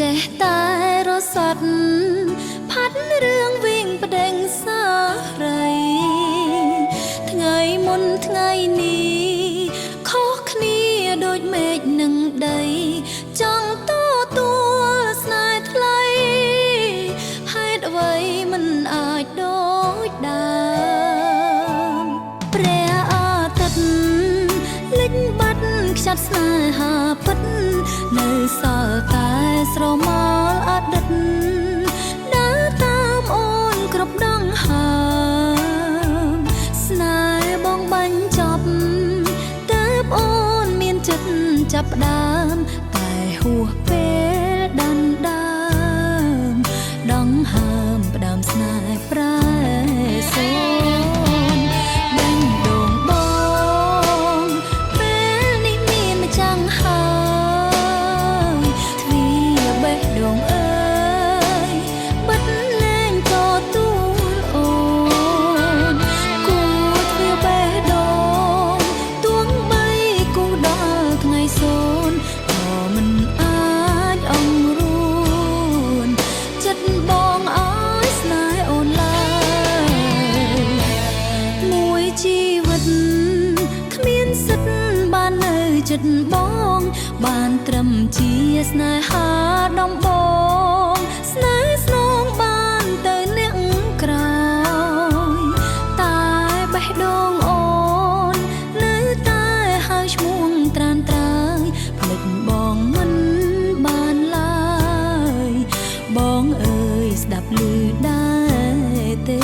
ចេះតែរសាត់ផាត់រឿងវិញប្តេងសារីថ្ងៃមុនថ្ងៃនេះខុសគ្នាដូចមេឃនឹងដីចង់ទទួលស្នេហ៍ថ្លៃហេតុអ្វីមិនអាចដូចដើមព្រះអាទិត្យលិចបាត់ខ្ចាត់ស្នេហាពិតនៅសល់តែស្រមោលអតីតដើរតាមអូនគ្រប់ដងហើមស្នេហ៍បងបាញ់ចប់ទើបអូនមានចិត្តចាប់ផ្ដើមតែហួសពេលដណ្ដើមដងហើមផ្ដើមស្នេហ៍ប្រែសូនដេញដងបងពេលនេះមានម្ចាំងហើយទ្វារបេះដូងអើយបិទលែងក៏ទួលអូនគួរទ្វារបេះដូងទួងបីគូដល់ថ្ងៃសូនក៏មិនអាចអង្រួនចិត្តបងអើយស្នេហ៍អូនឡើយមួយជីវិតគ្មានសិទ្ធបាននៅចិត្តបងបានត្រឹមជាស្នេហាដំបងស្នេហ៍ស្នងបានទៅអ្នកក្រោយតែបេះដូងអូននៅតែហើយឈ្មោះត្រានត្រើយភ្លេចបងមិនបានឡើយបងអើយស្ដាប់ឮដែរទេ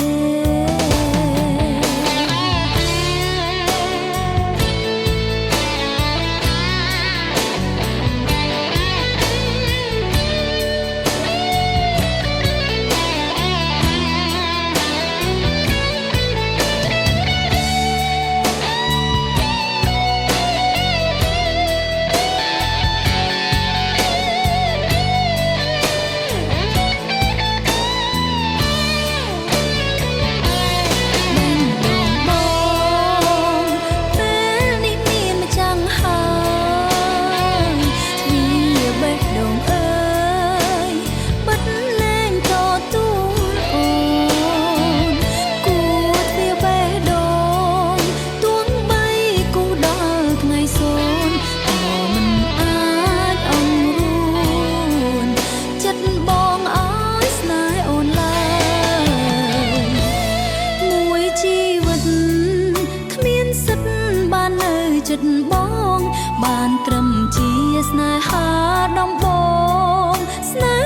ចិត្តបងបានត្រឹមជាស្នេហាដំបងស្នេហ៍